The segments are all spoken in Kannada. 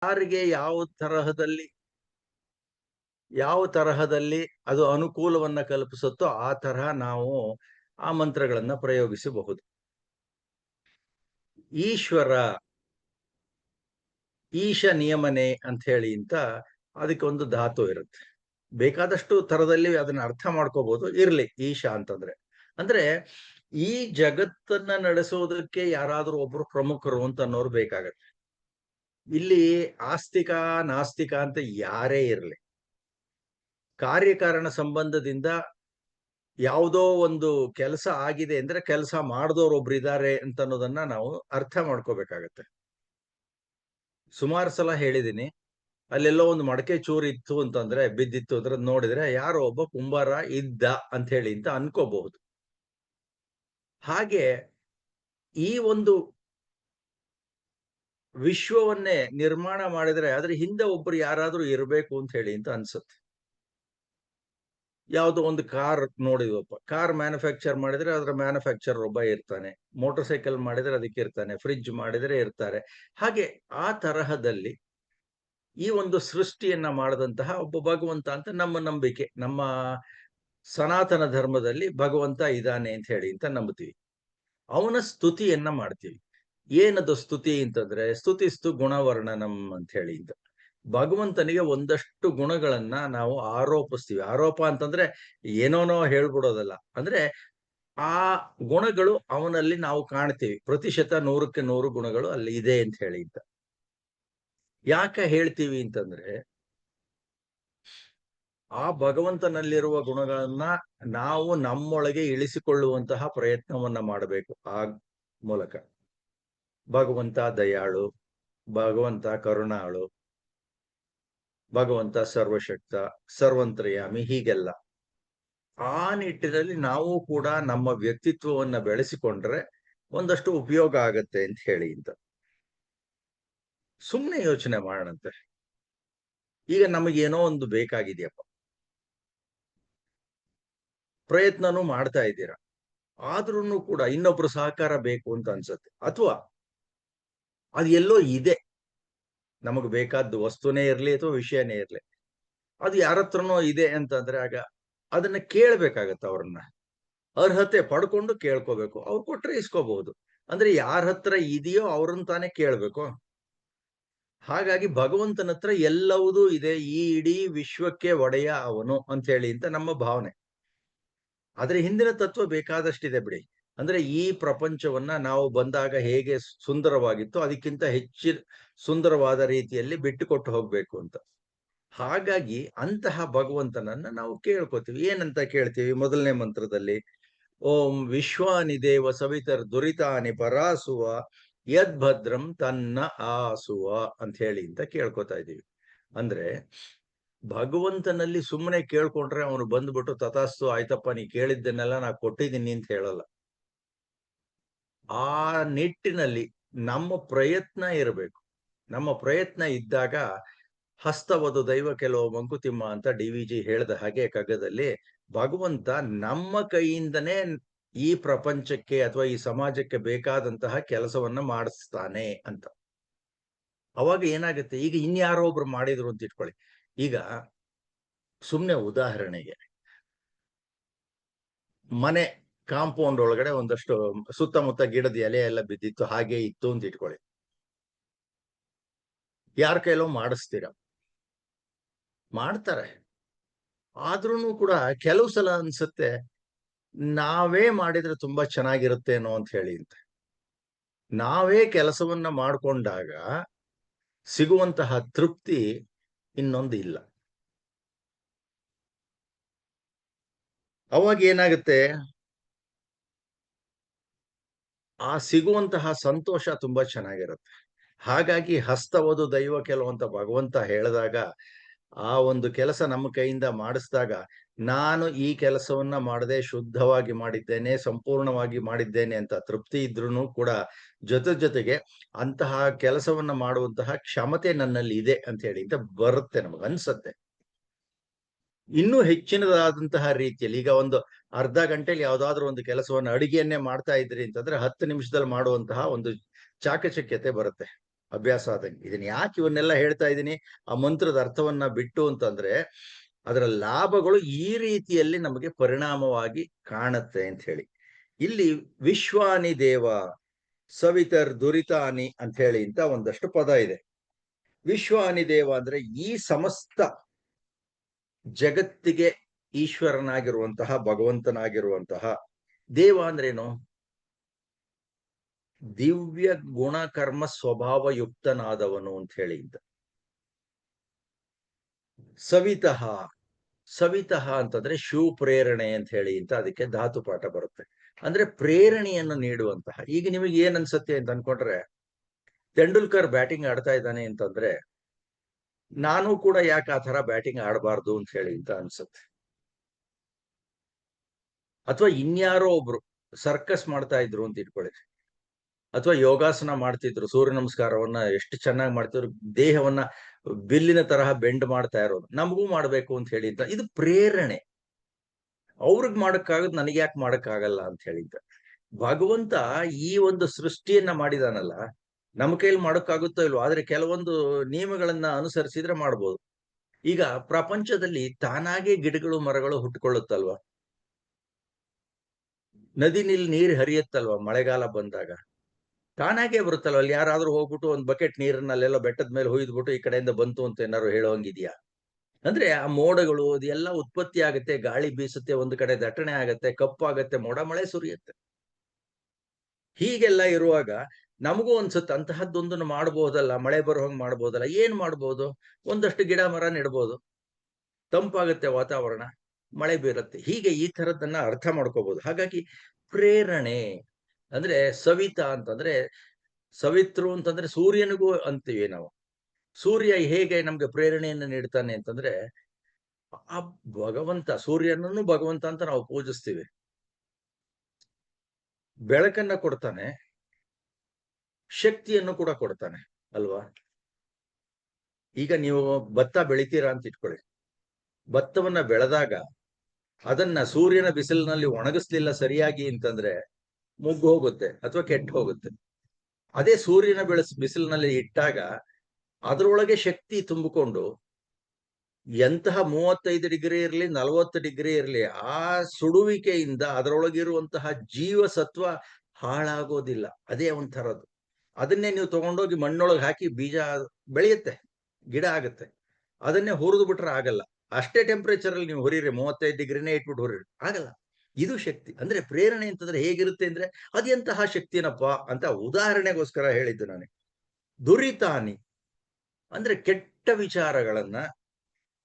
ಯಾರಿಗೆ ಯಾವ ತರಹದಲ್ಲಿ ಅದು ಅನುಕೂಲವನ್ನ ಕಲ್ಪಿಸುತ್ತೋ ಆ ತರಹ ನಾವು ಆ ಮಂತ್ರಗಳನ್ನ ಪ್ರಯೋಗಿಸಬಹುದು. ಈಶ್ವರ, ಈಶ ನಿಯಮನೆ ಅಂತ ಹೇಳಿ ಅದಕ್ಕೆ ಒಂದು ಧಾತು ಇರುತ್ತೆ. ಬೇಕಾದಷ್ಟು ತರದಲ್ಲಿ ಅದನ್ನ ಅರ್ಥ ಮಾಡ್ಕೋಬಹುದು. ಇರ್ಲಿ, ಈಶ ಅಂತಂದ್ರೆ ಅಂದ್ರೆ ಈ ಜಗತ್ತನ್ನ ನಡೆಸೋದಕ್ಕೆ ಯಾರಾದ್ರೂ ಒಬ್ರು ಪ್ರಮುಖರು ಅಂತ ಅನ್ನೋರು ಬೇಕಾಗತ್ತೆ. ಇಲ್ಲಿ ಆಸ್ತಿಕ ನಾಸ್ತಿಕ ಅಂತ ಯಾರೇ ಇರಲಿ, ಕಾರ್ಯಕಾರಣ ಸಂಬಂಧದಿಂದ ಯಾವುದೋ ಒಂದು ಕೆಲಸ ಆಗಿದೆ ಅಂದ್ರೆ ಕೆಲಸ ಮಾಡಿದವರು ಒಬ್ರು ಇದ್ದಾರೆ ಅಂತ ಅನ್ನೋದನ್ನ ನಾವು ಅರ್ಥ ಮಾಡ್ಕೋಬೇಕಾಗತ್ತೆ. ಸುಮಾರು ಸಲ ಹೇಳಿದೀನಿ, ಅಲ್ಲೆಲ್ಲೋ ಒಂದು ಮಡಕೆ ಚೂರು ಇತ್ತು ಅಂತಂದ್ರೆ, ಬಿದ್ದಿತ್ತು ಅಂದ್ರೆ ನೋಡಿದ್ರೆ ಯಾರೋ ಒಬ್ಬ ಕುಂಬಾರ ಇದ್ದ ಅಂತ ಹೇಳಿ ಅನ್ಕೋಬಹುದು. ಹಾಗೆ ಈ ಒಂದು ವಿಶ್ವವನ್ನೇ ನಿರ್ಮಾಣ ಮಾಡಿದ್ರೆ ಅದ್ರ ಹಿಂದೆ ಒಬ್ರು ಯಾರಾದ್ರೂ ಇರಬೇಕು ಅಂತ ಹೇಳಿ ಅನ್ಸುತ್ತೆ. ಯಾವುದೋ ಒಂದು ಕಾರ್ ನೋಡಿದ್ವಪ್ಪ, ಕಾರ್ ಮ್ಯಾನುಫ್ಯಾಕ್ಚರ್ ಮಾಡಿದ್ರೆ ಅದರ ಮ್ಯಾನುಫ್ಯಾಕ್ಚರ್ ಒಬ್ಬ ಇರ್ತಾನೆ, ಮೋಟರ್ ಸೈಕಲ್ ಮಾಡಿದ್ರೆ ಅದಕ್ಕೆ ಇರ್ತಾನೆ, ಫ್ರಿಡ್ಜ್ ಮಾಡಿದ್ರೆ ಇರ್ತಾರೆ. ಹಾಗೆ ಆ ತರಹದಲ್ಲಿ ಈ ಒಂದು ಸೃಷ್ಟಿಯನ್ನ ಮಾಡದಂತಹ ಒಬ್ಬ ಭಗವಂತ ಅಂತ ನಮ್ಮ ನಂಬಿಕೆ. ನಮ್ಮ ಸನಾತನ ಧರ್ಮದಲ್ಲಿ ಭಗವಂತ ಇದ್ದಾನೆ ಅಂತ ಹೇಳಿ ನಂಬುತ್ತೀವಿ. ಅವನ ಸ್ತುತಿಯನ್ನ ಮಾಡ್ತೀವಿ. ಏನದು ಸ್ತುತಿ ಅಂತಂದ್ರೆ, ಸ್ತುತಿಸ್ತು ಗುಣವರ್ಣನಂ ಅಂತ ಹೇಳಿ ಭಗವಂತನಿಗೆ ಒಂದಷ್ಟು ಗುಣಗಳನ್ನ ನಾವು ಆರೋಪಿಸ್ತೀವಿ. ಆರೋಪ ಅಂತಂದ್ರೆ ಏನೋನೋ ಹೇಳ್ಬಿಡೋದಲ್ಲ. ಅಂದ್ರೆ ಆ ಗುಣಗಳು ಅವನಲ್ಲಿ ನಾವು ಕಾಣ್ತೀವಿ. ಪ್ರತಿಶತ 100ಕ್ಕೆ 100 ಗುಣಗಳು ಅಲ್ಲಿ ಇದೆ ಅಂತ ಹೇಳಿ ಯಾಕೆ ಹೇಳ್ತೀವಿ ಅಂತಂದ್ರೆ, ಆ ಭಗವಂತನಲ್ಲಿರುವ ಗುಣಗಳನ್ನ ನಾವು ನಮ್ಮೊಳಗೆ ಇಳಿಸಿಕೊಳ್ಳುವಂತಹ ಪ್ರಯತ್ನವನ್ನ ಮಾಡಬೇಕು. ಆ ಮೂಲಕ ಭಗವಂತ ದಯಾಳು, ಭಗವಂತ ಕರುಣಾಳು, ಭಗವಂತ ಸರ್ವಶಕ್ತ, ಸರ್ವಂತ್ರಯಾಮಿ, ಹೀಗೆಲ್ಲ ಆ ನಿಟ್ಟಿನಲ್ಲಿ ನಾವು ಕೂಡ ನಮ್ಮ ವ್ಯಕ್ತಿತ್ವವನ್ನ ಬೆಳೆಸಿಕೊಂಡ್ರೆ ಒಂದಷ್ಟು ಉಪಯೋಗ ಆಗತ್ತೆ ಅಂತ ಹೇಳಿ ಸುಮ್ಮನೆ ಯೋಚನೆ ಮಾಡೋಣಂತೆ. ಈಗ ನಮಗೇನೋ ಒಂದು ಬೇಕಾಗಿದೆಯಪ್ಪ, ಪ್ರಯತ್ನನೂ ಮಾಡ್ತಾ ಇದ್ದೀರಾ, ಆದ್ರೂ ಕೂಡ ಇನ್ನೊಬ್ರು ಸಹಕಾರ ಬೇಕು ಅಂತ ಅನ್ಸುತ್ತೆ. ಅಥವಾ ಅದು ಎಲ್ಲೋ ಇದೆ, ನಮಗ್ ಬೇಕಾದ ವಸ್ತುನೇ ಇರ್ಲಿ ಅಥವಾ ವಿಷಯನೇ ಇರ್ಲಿ, ಅದು ಯಾರತ್ರನೋ ಇದೆ ಅಂತಂದ್ರೆ ಆಗ ಅದನ್ನ ಕೇಳ್ಬೇಕಾಗತ್ತ. ಅವ್ರನ್ನ ಅರ್ಹತೆ ಪಡ್ಕೊಂಡು ಕೇಳ್ಕೋಬೇಕು. ಅವ್ರು ಕೊಟ್ರೆ ಇಸ್ಕೋಬಹುದು. ಅಂದ್ರೆ ಯಾರ ಹತ್ರ ಇದೆಯೋ ಅವ್ರನ್ನ ತಾನೇ ಕೇಳ್ಬೇಕು. ಹಾಗಾಗಿ ಭಗವಂತನ ಹತ್ರ ಎಲ್ಲವುದೂ ಇದೆ, ಈ ಇಡೀ ವಿಶ್ವಕ್ಕೆ ಒಡೆಯ ಅವನು ಅಂತ ಹೇಳಿ ನಮ್ಮ ಭಾವನೆ. ಆದ್ರೆ ಹಿಂದಿನ ತತ್ವ ಬೇಕಾದಷ್ಟಿದೆ ಬಿಡಿ. ಅಂದ್ರೆ ಈ ಪ್ರಪಂಚವನ್ನ ನಾವು ಬಂದಾಗ ಹೇಗೆ ಸುಂದರವಾಗಿತ್ತು ಅದಕ್ಕಿಂತ ಹೆಚ್ಚು ಸುಂದರವಾದ ರೀತಿಯಲ್ಲಿ ಬಿಟ್ಟುಕೊಟ್ಟು ಹೋಗ್ಬೇಕು ಅಂತ. ಹಾಗಾಗಿ ಅಂತಹ ಭಗವಂತನನ್ನ ನಾವು ಕೇಳ್ಕೊತೀವಿ. ಏನಂತ ಕೇಳ್ತೀವಿ? ಮೊದಲನೇ ಮಂತ್ರದಲ್ಲಿ ಓಂ ವಿಶ್ವಾನಿ ದೇವ ಸವಿತರ್ ದುರಿತಾನಿ ಪರಾಸುವ ಯದ್ಭದ್ರಂ ತನ್ನ ಆಸುವ ಅಂತ ಹೇಳಿ ಕೇಳ್ಕೊತಾ ಇದೀವಿ. ಅಂದ್ರೆ ಭಗವಂತನಲ್ಲಿ ಸುಮ್ಮನೆ ಕೇಳ್ಕೊಂಡ್ರೆ ಅವನು ಬಂದ್ಬಿಟ್ಟು ತಥಾಸ್ತು ಆಯ್ತಪ್ಪ ನೀ ಕೇಳಿದ್ದನ್ನೆಲ್ಲ ನಾ ಕೊಟ್ಟಿದ್ದೀನಿ ಅಂತ ಹೇಳಲ್ಲ. ಆ ನಿಟ್ಟಿನಲ್ಲಿ ನಮ್ಮ ಪ್ರಯತ್ನ ಇರಬೇಕು. ನಮ್ಮ ಪ್ರಯತ್ನ ಇದ್ದಾಗ ಹಸ್ತವದು ದೈವ ಕೆಲವು ಮಂಕುತಿಮ್ಮ ಅಂತ ಡಿ.ವಿ.ಜಿ ಹೇಳಿದ ಹಾಗೆ ಕಗ್ಗದಲ್ಲಿ, ಭಗವಂತ ನಮ್ಮ ಕೈಯಿಂದನೇ ಈ ಪ್ರಪಂಚಕ್ಕೆ ಅಥವಾ ಈ ಸಮಾಜಕ್ಕೆ ಬೇಕಾದಂತಹ ಕೆಲಸವನ್ನ ಮಾಡಿಸ್ತಾನೆ ಅಂತ. ಅವಾಗ ಏನಾಗುತ್ತೆ, ಈಗ ಇನ್ಯಾರೋ ಒಬ್ರು ಮಾಡಿದ್ರು ಅಂತ ಇಟ್ಕೊಳ್ಳಿ. ಈಗ ಸುಮ್ನೆ ಉದಾಹರಣೆಗೆ, ಮನೆ ಕಾಂಪೌಂಡ್ ಒಳಗಡೆ ಒಂದಷ್ಟು ಸುತ್ತಮುತ್ತ ಗಿಡದ ಎಲೆ ಎಲ್ಲ ಬಿದ್ದಿತ್ತು, ಹಾಗೆ ಇತ್ತು ಅಂತ ಇಟ್ಕೊಳ್ಳಿ. ಯಾರ ಕೈಲೋ ಮಾಡಿಸ್ತೀರ, ಮಾಡ್ತಾರೆ. ಆದ್ರೂ ಕೂಡ ಕೆಲವು ಸಲ ಅನ್ಸುತ್ತೆ ನಾವೇ ಮಾಡಿದ್ರೆ ತುಂಬಾ ಚೆನ್ನಾಗಿರುತ್ತೇನೋ ಅಂತ ಹೇಳಿ ನಾವೇ ಕೆಲಸವನ್ನ ಮಾಡಿಕೊಂಡಾಗ ಸಿಗುವಂತಹ ತೃಪ್ತಿ ಇನ್ನೊಂದು ಇಲ್ಲ. ಅವಾಗ ಏನಾಗುತ್ತೆ, ಆ ಸಿಗುವಂತಹ ಸಂತೋಷ ತುಂಬಾ ಚೆನ್ನಾಗಿರುತ್ತೆ. ಹಾಗಾಗಿ ಹಸ್ತವದು ದೈವ ಕೆಲವಂತ ಭಗವಂತ ಹೇಳಿದಾಗ, ಆ ಒಂದು ಕೆಲಸ ನಮ್ಮ ಕೈಯಿಂದ ಮಾಡಿಸಿದಾಗ, ನಾನು ಈ ಕೆಲಸವನ್ನ ಮಾಡದೆ ಶುದ್ಧವಾಗಿ ಮಾಡಿದ್ದೇನೆ, ಸಂಪೂರ್ಣವಾಗಿ ಮಾಡಿದ್ದೇನೆ ಅಂತ ತೃಪ್ತಿ ಇದ್ರೂ ಕೂಡ ಜೊತೆಗೆ ಅಂತಹ ಕೆಲಸವನ್ನ ಮಾಡುವಂತಹ ಕ್ಷಮತೆ ನನ್ನಲ್ಲಿ ಇದೆ ಅಂತ ಹೇಳಿ ಬರುತ್ತೆ, ನಮಗ ಅನ್ಸತ್ತೆ. ಇನ್ನೂ ಹೆಚ್ಚಿನದಾದಂತಹ ರೀತಿಯಲ್ಲಿ ಈಗ ಒಂದು ಅರ್ಧ ಗಂಟೆಯಲ್ಲಿ ಯಾವ್ದಾದ್ರು ಒಂದು ಕೆಲಸವನ್ನ, ಅಡಿಗೆಯನ್ನೇ ಮಾಡ್ತಾ ಇದ್ರಿ ಅಂತಂದ್ರೆ 10 ನಿಮಿಷದಲ್ಲಿ ಮಾಡುವಂತಹ ಒಂದು ಚಾಕಚಕ್ಯತೆ ಬರುತ್ತೆ. ಅಭ್ಯಾಸ ಆದಂಗೆ. ಇದನ್ನ ಯಾಕೆ ಇವನ್ನೆಲ್ಲ ಹೇಳ್ತಾ ಇದ್ದೀನಿ, ಆ ಮಂತ್ರದ ಅರ್ಥವನ್ನ ಬಿಟ್ಟು ಅಂತಂದ್ರೆ, ಅದರ ಲಾಭಗಳು ಈ ರೀತಿಯಲ್ಲಿ ನಮಗೆ ಪರಿಣಾಮವಾಗಿ ಕಾಣುತ್ತೆ ಅಂತ ಹೇಳಿ. ಇಲ್ಲಿ ವಿಶ್ವಾನಿ ದೇವ ಸವಿತರ್ ದುರಿತಾನಿ ಅಂತ ಹೇಳಿ ಅಂತ ಒಂದಷ್ಟು ಪದ ಇದೆ. ವಿಶ್ವಾನಿ ದೇವ ಅಂದ್ರೆ ಈ ಸಮಸ್ತ ಜಗತ್ತಿಗೆ ಈಶ್ವರನಾಗಿರುವಂತಹ, ಭಗವಂತನಾಗಿರುವಂತಹ. ದೇವ ಅಂದ್ರೇನು? ದಿವ್ಯ ಗುಣ ಕರ್ಮ ಸ್ವಭಾವಯುಕ್ತನಾದವನು ಅಂತ ಹೇಳಿ ಅಂತ. ಸವಿತಃ, ಸವಿತಃ ಅಂತಂದ್ರೆ ಶಿವ ಪ್ರೇರಣೆ ಅಂತ ಹೇಳಿ ಅಂತ ಅದಕ್ಕೆ ಧಾತು ಪಾಠ ಬರುತ್ತೆ. ಅಂದ್ರೆ ಪ್ರೇರಣೆಯನ್ನು ನೀಡುವಂತಹ. ಈಗ ನಿಮಗೆ ಏನ್ ಅನ್ಸತ್ತೆ ಅಂತ ಅನ್ಕೊಂಡ್ರೆ, ತೆಂಡೂಲ್ಕರ್ ಬ್ಯಾಟಿಂಗ್ ಆಡ್ತಾ ಇದ್ದಾನೆ ಅಂತಂದ್ರೆ ನಾನು ಕೂಡ ಯಾಕೆ ಆ ತರ ಬ್ಯಾಟಿಂಗ್ ಆಡಬಾರ್ದು ಅಂತ ಹೇಳಿ ಅಂತ ಅನ್ಸುತ್ತೆ. ಅಥವಾ ಇನ್ಯಾರೋ ಒಬ್ರು ಸರ್ಕಸ್ ಮಾಡ್ತಾ ಇದ್ರು ಅಂತ ಇಟ್ಕೊಳ್ಳಿ, ಅಥವಾ ಯೋಗಾಸನ ಮಾಡ್ತಿದ್ರು, ಸೂರ್ಯ ನಮಸ್ಕಾರವನ್ನ ಎಷ್ಟು ಚೆನ್ನಾಗಿ ಮಾಡ್ತಿದ್ರು, ದೇಹವನ್ನ ಬಿಲ್ಲಿನ ತರಹ ಬೆಂಡ್ ಮಾಡ್ತಾ ಇರೋದು, ನಮಗೂ ಮಾಡ್ಬೇಕು ಅಂತ ಹೇಳಿ ಅಂತ. ಇದು ಪ್ರೇರಣೆ. ಅವ್ರಿಗೆ ಮಾಡಕ್ಕಾಗದ್ ನನಗೆ ಯಾಕೆ ಮಾಡಕ್ಕಾಗಲ್ಲ ಅಂತ ಹೇಳಿದ್ದ. ಭಗವಂತ ಈ ಒಂದು ಸೃಷ್ಟಿಯನ್ನ ಮಾಡಿದಾನಲ್ಲ, ನಮ್ಮ ಕೈಲಿ ಮಾಡಕ್ಕಾಗುತ್ತೋ ಇಲ್ವೋ, ಆದ್ರೆ ಕೆಲವೊಂದು ನಿಯಮಗಳನ್ನ ಅನುಸರಿಸಿದ್ರೆ ಮಾಡ್ಬೋದು. ಈಗ ಪ್ರಪಂಚದಲ್ಲಿ ತಾನಾಗೆ ಗಿಡಗಳು ಮರಗಳು ಹುಟ್ಕೊಳ್ಳುತ್ತಲ್ವಾ, ನದಿ ನೀರು ಹರಿಯುತ್ತಲ್ವಾ ಮಳೆಗಾಲ ಬಂದಾಗ, ತಾನಾಗೆ ಬರುತ್ತಲ್ವ. ಅಲ್ಲಿ ಯಾರಾದ್ರೂ ಹೋಗ್ಬಿಟ್ಟು ಒಂದು ಬಕೆಟ್ ನೀರನ್ನ ಅಲ್ಲೆಲ್ಲ ಬೆಟ್ಟದ ಮೇಲೆ ಹೊಯ್ದ್ಬಿಟ್ಟು ಈ ಕಡೆಯಿಂದ ಬಂತು ಅಂತ ಏನಾದ್ರು ಹೇಳೋಂಗಿದ್ಯಾ? ಅಂದ್ರೆ ಆ ಮೋಡಗಳು ಅದೆಲ್ಲ ಉತ್ಪತ್ತಿ ಆಗುತ್ತೆ, ಗಾಳಿ ಬೀಸುತ್ತೆ, ಒಂದು ಕಡೆ ದಟ್ಟಣೆ ಆಗತ್ತೆ, ಕಪ್ಪಾಗತ್ತೆ, ಮೋಡ ಮಳೆ ಸುರಿಯುತ್ತೆ. ಹೀಗೆಲ್ಲ ಇರುವಾಗ ನಮಗೂ ಅನ್ಸುತ್ತೆ ಅಂತಹದ್ದೊಂದನ್ನು ಮಾಡಬಹುದಲ್ಲ, ಮಳೆ ಬರೋ ಹಂಗ್ ಮಾಡ್ಬೋದಲ್ಲ. ಏನ್ ಮಾಡ್ಬೋದು? ಒಂದಷ್ಟು ಗಿಡ ಮರ ನೆಡ್ಬೋದು, ತಂಪಾಗುತ್ತೆ ವಾತಾವರಣ, ಮಳೆ ಬೀರುತ್ತೆ. ಹೀಗೆ ಈ ತರದ್ದನ್ನ ಅರ್ಥ ಮಾಡ್ಕೋಬಹುದು. ಹಾಗಾಗಿ ಪ್ರೇರಣೆ ಅಂದ್ರೆ ಸವಿತಾ ಅಂತಂದ್ರೆ, ಸವಿತೃ ಅಂತಂದ್ರೆ ಸೂರ್ಯನಿಗೂ ಅಂತೀವಿ ನಾವು. ಸೂರ್ಯ ಹೇಗೆ ನಮ್ಗೆ ಪ್ರೇರಣೆಯನ್ನು ನೀಡ್ತಾನೆ ಅಂತಂದ್ರೆ, ಆ ಭಗವಂತ, ಸೂರ್ಯನನ್ನು ಭಗವಂತ ಅಂತ ನಾವು ಪೂಜಿಸ್ತೀವಿ. ಬೆಳಕನ್ನ ಕೊಡ್ತಾನೆ, ಶಕ್ತಿಯನ್ನು ಕೂಡ ಕೊಡ್ತಾನೆ ಅಲ್ವಾ? ಈಗ ನೀವು ಭತ್ತ ಬೆಳಿತೀರಾ ಅಂತ ಇಟ್ಕೊಳ್ಳಿ. ಭತ್ತವನ್ನ ಬೆಳೆದಾಗ ಅದನ್ನ ಸೂರ್ಯನ ಬಿಸಿಲಿನಲ್ಲಿ ಒಣಗಿಸ್ಲಿಲ್ಲ ಸರಿಯಾಗಿ ಅಂತಂದ್ರೆ ಮುಗ್ಗು ಹೋಗುತ್ತೆ ಅಥವಾ ಕೆಟ್ಟು ಹೋಗುತ್ತೆ. ಅದೇ ಸೂರ್ಯನ ಬಿಸಿಲಿನಲ್ಲಿ ಇಟ್ಟಾಗ ಅದರೊಳಗೆ ಶಕ್ತಿ ತುಂಬಿಕೊಂಡು ಎಂತಹ 35 ಡಿಗ್ರಿ ಇರಲಿ 40 ಡಿಗ್ರಿ ಇರಲಿ, ಆ ಸುಡುವಿಕೆಯಿಂದ ಅದರೊಳಗಿರುವಂತಹ ಜೀವಸತ್ವ ಹಾಳಾಗೋದಿಲ್ಲ. ಅದೇ ಒಂಥರದ್ದು. ಅದನ್ನೇ ನೀವು ತಗೊಂಡೋಗಿ ಮಣ್ಣೊಳಗೆ ಹಾಕಿ ಬೀಜ ಬೆಳೆಯುತ್ತೆ, ಗಿಡ ಆಗುತ್ತೆ. ಅದನ್ನೇ ಹುರಿದು ಬಿಟ್ರೆ ಆಗಲ್ಲ. ಅಷ್ಟೇ ಟೆಂಪರೇಚರ್ ಅಲ್ಲಿ ನೀವು ಹುರಿರಿ, 35 ಡಿಗ್ರಿನೇ ಇಟ್ಬಿಟ್ಟು ಹುರಿರಿ, ಆಗಲ್ಲ. ಇದು ಶಕ್ತಿ. ಅಂದ್ರೆ ಪ್ರೇರಣೆ ಅಂತಂದ್ರೆ ಹೇಗಿರುತ್ತೆ ಅಂದ್ರೆ, ಅದೆಂತಹ ಶಕ್ತಿನಪ್ಪ ಅಂತ ಉದಾಹರಣೆಗೋಸ್ಕರ ಹೇಳಿದ್ದು ನಾನು. ದುರಿತಾನಿ ಅಂದ್ರೆ ಕೆಟ್ಟ ವಿಚಾರಗಳನ್ನ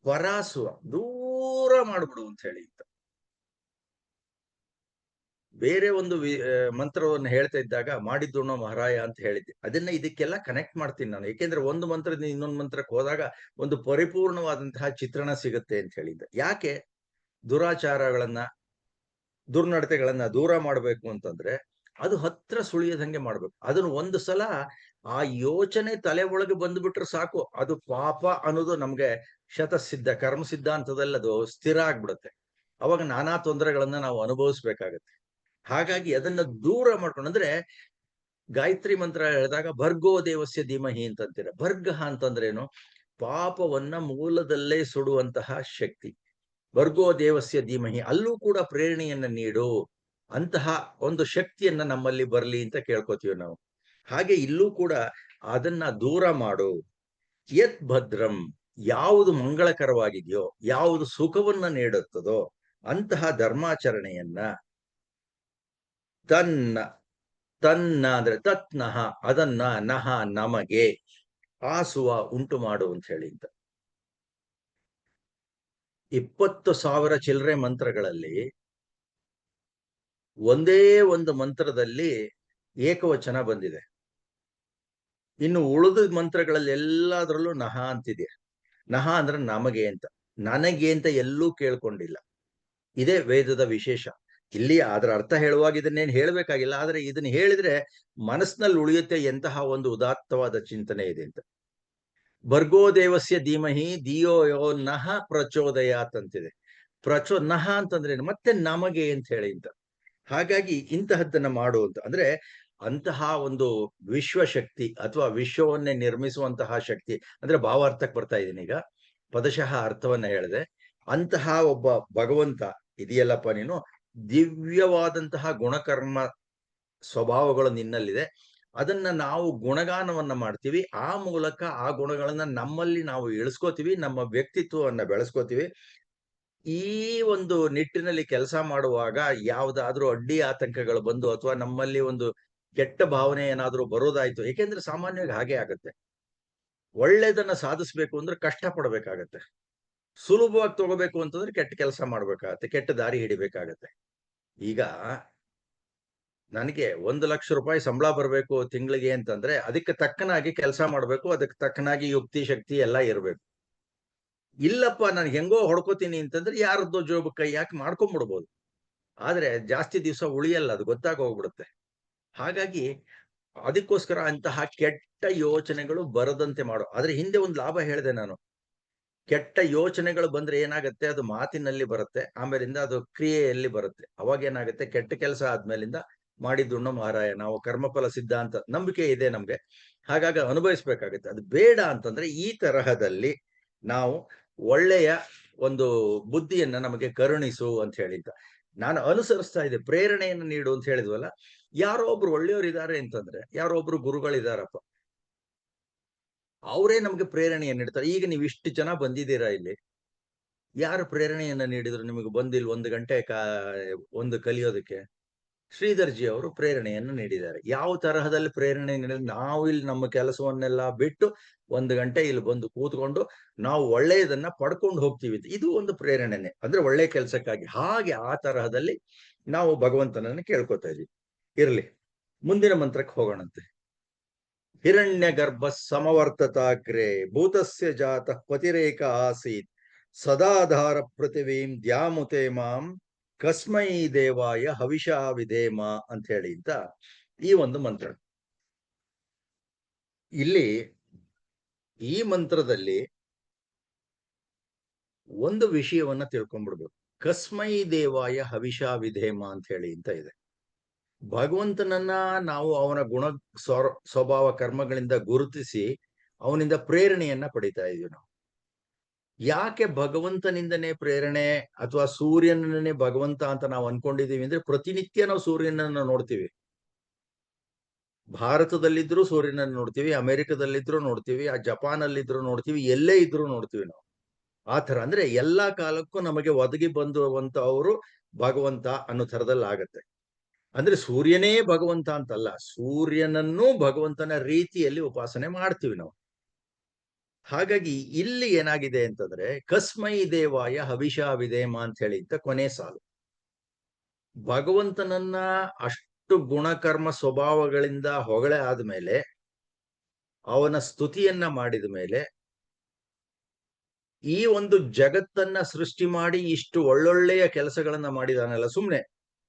ಪರಾಸುವ, ದೂರ ಮಾಡ್ಬಿಡು ಅಂತ ಹೇಳಿ. ಬೇರೆ ಒಂದು ಮಂತ್ರವನ್ನು ಹೇಳ್ತಾ ಇದ್ದಾಗ ಮಾಡಿದ್ದುಣ್ಣೋ ಮಹಾರಾಯ ಅಂತ ಹೇಳಿದ್ದೆ. ಅದನ್ನ ಇದಕ್ಕೆಲ್ಲ ಕನೆಕ್ಟ್ ಮಾಡ್ತೀನಿ ನಾನು. ಯಾಕೆಂದ್ರೆ ಒಂದು ಮಂತ್ರದಿಂದ ಇನ್ನೊಂದು ಮಂತ್ರಕ್ಕೆ ಹೋದಾಗ ಒಂದು ಪರಿಪೂರ್ಣವಾದಂತಹ ಚಿತ್ರಣ ಸಿಗುತ್ತೆ ಅಂತ ಹೇಳಿದ್ದೆ. ಯಾಕೆ ದುರಾಚಾರಗಳನ್ನ, ದುರ್ನಡತೆಗಳನ್ನ ದೂರ ಮಾಡಬೇಕು ಅಂತಂದ್ರೆ, ಅದು ಹತ್ರ ಸುಳಿಯದಂಗೆ ಮಾಡ್ಬೇಕು. ಅದನ್ನು ಒಂದು ಸಲ ಆ ಯೋಚನೆ ತಲೆ ಒಳಗೆ ಬಂದ್ಬಿಟ್ರೆ ಸಾಕು, ಅದು ಪಾಪ ಅನ್ನೋದು ನಮ್ಗೆ ಶತಸಿದ್ಧ ಕರ್ಮ ಸಿದ್ಧಾಂತದಲ್ಲಿ ಅದು ಸ್ಥಿರ ಆಗ್ಬಿಡುತ್ತೆ. ಅವಾಗ ನಾನಾ ತೊಂದರೆಗಳನ್ನ ನಾವು ಅನುಭವಿಸ್ಬೇಕಾಗತ್ತೆ. ಹಾಗಾಗಿ ಅದನ್ನ ದೂರ ಮಾಡ್ಕೊಂಡು, ಅಂದ್ರೆ ಗಾಯತ್ರಿ ಮಂತ್ರ ಹೇಳಿದಾಗ ಭರ್ಗೋ ದೇವಸ್ಯ ಧೀಮಹಿ ಅಂತಂತೀರ. ಭರ್ಗ ಅಂತಂದ್ರೇನು? ಪಾಪವನ್ನ ಮೂಲದಲ್ಲೇ ಸುಡುವಂತಹ ಶಕ್ತಿ. ಭರ್ಗೋ ದೇವಸ್ಯ ಧೀಮಹಿ, ಅಲ್ಲೂ ಕೂಡ ಪ್ರೇರಣೆಯನ್ನ ನೀಡು, ಅಂತಹ ಒಂದು ಶಕ್ತಿಯನ್ನ ನಮ್ಮಲ್ಲಿ ಬರಲಿ ಅಂತ ಕೇಳ್ಕೊತೀವಿ ನಾವು. ಹಾಗೆ ಇಲ್ಲೂ ಕೂಡ ಅದನ್ನ ದೂರ ಮಾಡು. ಯತ್ ಭದ್ರಂ, ಯಾವುದು ಮಂಗಳಕರವಾಗಿದೆಯೋ, ಯಾವುದು ಸುಖವನ್ನ ನೀಡುತ್ತದೋ ಅಂತಹ ಧರ್ಮಾಚರಣೆಯನ್ನ, ತನ್ನ ಅಂದ್ರೆ ತತ್ನಹ, ಅದನ್ನ ನಹ ನಮಗೆ, ಆಸುವ ಉಂಟು ಮಾಡು ಅಂತ ಹೇಳಿ ಅಂತ. 20,000 ಚಿಲ್ಲರೆ ಮಂತ್ರಗಳಲ್ಲಿ ಒಂದೇ ಒಂದು ಮಂತ್ರದಲ್ಲಿ ಏಕವಚನ ಬಂದಿದೆ. ಇನ್ನು ಉಳಿದ ಮಂತ್ರಗಳಲ್ಲಿ ಎಲ್ಲದರಲ್ಲೂ ನಹ ಅಂತಿದೆ. ನಹ ಅಂದ್ರೆ ನಮಗೆ ಅಂತ, ನನಗೆ ಅಂತ ಎಲ್ಲೂ ಕೇಳ್ಕೊಂಡಿಲ್ಲ. ಇದೇ ವೇದದ ವಿಶೇಷ. ಇಲ್ಲಿ ಅದರ ಅರ್ಥ ಹೇಳುವಾಗ ಇದನ್ನೇನು ಹೇಳಬೇಕಾಗಿಲ್ಲ, ಆದ್ರೆ ಇದನ್ನ ಹೇಳಿದ್ರೆ ಮನಸ್ಸಿನಲ್ಲಿ ಉಳಿಯುತ್ತೆ ಎಂತಹ ಒಂದು ಉದಾತ್ತವಾದ ಚಿಂತನೆ ಇದೆ ಅಂತ. ಭರ್ಗೋ ದೇವಸ್ಯ ಧೀಮಹಿ ಧಿಯೋ ಯೋ ನಹ ಪ್ರಚೋದಯಾತ್ ಅಂತಿದೆ. ನಹ ಅಂತಂದ್ರೆ ಮತ್ತೆ ನಮಗೆ ಅಂತ ಹೇಳಿ ಅಂತ. ಹಾಗಾಗಿ ಇಂತಹದ್ದನ್ನ ಮಾಡುವಂತ ಅಂದ್ರೆ ಅಂತಹ ಒಂದು ವಿಶ್ವಶಕ್ತಿ ಅಥವಾ ವಿಶ್ವವನ್ನೇ ನಿರ್ಮಿಸುವಂತಹ ಶಕ್ತಿ, ಅಂದ್ರೆ ಭಾವಾರ್ಥಕ್ಕೆ ಬರ್ತಾ ಇದ್ದೀನಿ ಈಗ, ಪದಶಃ ಅರ್ಥವನ್ನ ಹೇಳಿದೆ. ಅಂತಹ ಒಬ್ಬ ಭಗವಂತ ಇದೆಯಲ್ಲಪ್ಪ ನೀನು, ದಿವ್ಯವಾದಂತಹ ಗುಣಕರ್ಮ ಸ್ವಭಾವಗಳು ನಿನ್ನಲ್ಲಿದೆ, ಅದನ್ನ ನಾವು ಗುಣಗಾನವನ್ನ ಮಾಡ್ತೀವಿ, ಆ ಮೂಲಕ ಆ ಗುಣಗಳನ್ನ ನಮ್ಮಲ್ಲಿ ನಾವು ಇಳಿಸ್ಕೋತೀವಿ, ನಮ್ಮ ವ್ಯಕ್ತಿತ್ವವನ್ನ ಬೆಳೆಸ್ಕೋತೀವಿ. ಈ ಒಂದು ನಿಟ್ಟಿನಲ್ಲಿ ಕೆಲಸ ಮಾಡುವಾಗ ಯಾವ್ದಾದ್ರೂ ಅಡ್ಡಿ ಆತಂಕಗಳು ಬಂದು ಅಥವಾ ನಮ್ಮಲ್ಲಿ ಒಂದು ಕೆಟ್ಟ ಭಾವನೆ ಏನಾದ್ರೂ ಬರೋದಾಯ್ತು, ಏಕೆಂದ್ರೆ ಸಾಮಾನ್ಯವಾಗಿ ಹಾಗೆ ಆಗುತ್ತೆ. ಒಳ್ಳೇದನ್ನ ಸಾಧಿಸ್ಬೇಕು ಅಂದ್ರೆ ಕಷ್ಟ ಪಡ್ಬೇಕಾಗತ್ತೆ. ಸುಲಭವಾಗಿ ತಗೋಬೇಕು ಅಂತಂದ್ರೆ ಕೆಟ್ಟ ಕೆಲಸ ಮಾಡ್ಬೇಕಾಗತ್ತೆ, ಕೆಟ್ಟ ದಾರಿ ಹಿಡಿಬೇಕಾಗತ್ತೆ. ಈಗ ನನಗೆ 1,00,000 ರೂಪಾಯಿ ಸಂಬಳ ಬರಬೇಕು ತಿಂಗಳಿಗೆ ಅಂತಂದ್ರೆ ಅದಕ್ಕೆ ತಕ್ಕನಾಗಿ ಕೆಲಸ ಮಾಡ್ಬೇಕು, ಅದಕ್ಕೆ ತಕ್ಕನಾಗಿ ಯುಕ್ತಿ ಶಕ್ತಿ ಎಲ್ಲ ಇರಬೇಕು. ಇಲ್ಲಪ್ಪ ನಾನು ಹೆಂಗೋ ಹೊಡ್ಕೋತೀನಿ ಅಂತಂದ್ರೆ ಯಾರದ್ದೋ ಜೋಬ್ ಕೈ ಯಾಕೆ ಮಾಡ್ಕೊಂಡ್ಬಿಡ್ಬೋದು. ಆದ್ರೆ ಜಾಸ್ತಿ ದಿವಸ ಉಳಿಯಲ್ಲ, ಅದು ಗೊತ್ತಾಗೋಗ್ಬಿಡುತ್ತೆ. ಹಾಗಾಗಿ ಅದಕ್ಕೋಸ್ಕರ ಅಂತಹ ಕೆಟ್ಟ ಯೋಚನೆಗಳು ಬರದಂತೆ ಮಾಡು. ಆದ್ರೆ ಹಿಂದೆ ಒಂದು ಲಾಭ ಹೇಳಿದೆ ನಾನು. ಕೆಟ್ಟ ಯೋಚನೆಗಳು ಬಂದ್ರೆ ಏನಾಗುತ್ತೆ, ಅದು ಮಾತಿನಲ್ಲಿ ಬರುತ್ತೆ, ಆಮೇಲಿಂದ ಅದು ಕ್ರಿಯೆಯಲ್ಲಿ ಬರುತ್ತೆ. ಅವಾಗ ಏನಾಗುತ್ತೆ, ಕೆಟ್ಟ ಕೆಲಸ ಆದ್ಮೇಲಿಂದ ಮಾಡಿದ್ದುಣ್ಣು ಮಹಾರಾಯ, ನಾವು ಕರ್ಮಫಲ ಸಿದ್ಧಾಂತ ನಂಬಿಕೆ ಇದೆ ನಮ್ಗೆ, ಹಾಗಾಗಿ ಅನುಭವಿಸ್ಬೇಕಾಗುತ್ತೆ. ಅದು ಬೇಡ ಅಂತಂದ್ರೆ ಈ ತರಹದಲ್ಲಿ ನಾವು ಒಳ್ಳೆಯ ಒಂದು ಬುದ್ಧಿಯನ್ನ ನಮಗೆ ಕರುಣಿಸು ಅಂತ ಹೇಳಿದ್ದ. ನಾನು ಅನುಸರಿಸ್ತಾ ಇದ್ದೆ, ಪ್ರೇರಣೆಯನ್ನು ನೀಡು ಅಂತ ಹೇಳಿದ್ವಲ್ಲ. ಯಾರೋ ಒಬ್ರು ಒಳ್ಳೆಯವರು ಇದ್ದಾರೆ ಅಂತಂದ್ರೆ, ಯಾರೋ ಒಬ್ರು ಗುರುಗಳಿದಾರಪ್ಪ, ಅವರೇ ನಮ್ಗೆ ಪ್ರೇರಣೆಯನ್ನು ನೀಡ್ತಾರೆ. ಈಗ ನೀವು ಇಷ್ಟು ಜನ ಬಂದಿದ್ದೀರಾ ಇಲ್ಲಿ, ಯಾರು ಪ್ರೇರಣೆಯನ್ನ ನೀಡಿದ್ರು ನಿಮಗೆ ಬಂದಿಲ್ 1 ಗಂಟೆ ಒಂದು ಕಲಿಯೋದಕ್ಕೆ? ಶ್ರೀಧರ್ ಜಿ ಅವರು ಪ್ರೇರಣೆಯನ್ನು ನೀಡಿದ್ದಾರೆ. ಯಾವ ತರಹದಲ್ಲಿ ಪ್ರೇರಣೆ ನೀಡಿದ್ರೆ, ನಾವು ಇಲ್ಲಿ ನಮ್ಮ ಕೆಲಸವನ್ನೆಲ್ಲ ಬಿಟ್ಟು 1 ಗಂಟೆ ಇಲ್ಲಿ ಬಂದು ಕೂತ್ಕೊಂಡು ನಾವು ಒಳ್ಳೆಯದನ್ನ ಪಡ್ಕೊಂಡು ಹೋಗ್ತೀವಿ. ಇದು ಒಂದು ಪ್ರೇರಣೆನೆ, ಅಂದ್ರೆ ಒಳ್ಳೆ ಕೆಲಸಕ್ಕಾಗಿ. ಹಾಗೆ ಆ ತರಹದಲ್ಲಿ ನಾವು ಭಗವಂತನನ್ನು ಕೇಳ್ಕೊತಾ ಇದೀವಿ. ಇರ್ಲಿ, ಮುಂದಿನ ಮಂತ್ರಕ್ಕೆ ಹೋಗೋಣಂತೆ. ಹಿರಣ್ಯ ಗರ್ಭ ಸಮವರ್ತತಾಗ್ರೆ ಭೂತಸ್ಯ ಜಾತಃ ಪತಿರೇಕ ಆಸೀತ್ ಸದಾಧಾರ ಪೃಥಿವೀಂ ದ್ಯಾಮುತೆ ಮಾಂ ಕಸ್ಮೈ ದೇವಾಯ ಹವಿಷಾ ವಿಧೇಮ ಅಂತ ಹೇಳಿ ಅಂತ ಈ ಒಂದು ಮಂತ್ರ. ಇಲ್ಲಿ ಈ ಮಂತ್ರದಲ್ಲಿ ಒಂದು ವಿಷಯವನ್ನ ತಿಳ್ಕೊಂಡ್ಬಿಡ್ಬೇಕು. ಕಸ್ಮೈ ದೇವಾಯ ಹವಿಷಾ ವಿಧೇಮ ಅಂತ ಹೇಳಿ ಅಂತ ಇದೆ. ಭಗವಂತನನ್ನ ನಾವು ಅವನ ಗುಣ ಸ್ವಭಾವ ಕರ್ಮಗಳಿಂದ ಗುರುತಿಸಿ ಅವನಿಂದ ಪ್ರೇರಣೆಯನ್ನ ಪಡಿತಾ ಇದೀವಿ ನಾವು. ಯಾಕೆ ಭಗವಂತನಿಂದನೇ ಪ್ರೇರಣೆ ಅಥವಾ ಸೂರ್ಯನನ್ನೇ ಭಗವಂತ ಅಂತ ನಾವು ಅನ್ಕೊಂಡಿದೀವಿ ಅಂದ್ರೆ, ಪ್ರತಿನಿತ್ಯ ನಾವು ಸೂರ್ಯನನ್ನ ನೋಡ್ತೀವಿ. ಭಾರತದಲ್ಲಿದ್ರು ಸೂರ್ಯನನ್ನು ನೋಡ್ತೀವಿ, ಅಮೆರಿಕದಲ್ಲಿದ್ರು ನೋಡ್ತೀವಿ, ಆ ಜಪಾನ್ ಅಲ್ಲಿದ್ರು ನೋಡ್ತೀವಿ, ಎಲ್ಲೇ ಇದ್ರು ನೋಡ್ತೀವಿ ನಾವು. ಆ ತರ ಅಂದ್ರೆ ಎಲ್ಲಾ ಕಾಲಕ್ಕೂ ನಮಗೆ ಒದಗಿ ಬಂದುವಂತವರು ಭಗವಂತ ಅನ್ನೋ ತರದಲ್ಲಿ ಆಗತ್ತೆ. ಅಂದ್ರೆ ಸೂರ್ಯನೇ ಭಗವಂತ ಅಂತಲ್ಲ, ಸೂರ್ಯನನ್ನೂ ಭಗವಂತನ ರೀತಿಯಲ್ಲಿ ಉಪಾಸನೆ ಮಾಡ್ತೀವಿ ನಾವು. ಹಾಗಾಗಿ ಇಲ್ಲಿ ಏನಾಗಿದೆ ಅಂತಂದ್ರೆ, ಕಸ್ಮೈ ದೇವಾಯ ಹವಿಷಾ ವಿಧೇಮ ಅಂತ ಹೇಳಿ ಅಂತ ಕೊನೆ ಸಾಲು. ಭಗವಂತನನ್ನ ಅಷ್ಟು ಗುಣಕರ್ಮ ಸ್ವಭಾವಗಳಿಂದ ಹೊಗಳೆ ಆದ್ಮೇಲೆ, ಅವನ ಸ್ತುತಿಯನ್ನ ಮಾಡಿದ ಮೇಲೆ, ಈ ಒಂದು ಜಗತ್ತನ್ನ ಸೃಷ್ಟಿ ಮಾಡಿ ಇಷ್ಟು ಒಳ್ಳೊಳ್ಳೆಯ ಕೆಲಸಗಳನ್ನ ಮಾಡಿದಾನಲ್ಲ, ಸುಮ್ನೆ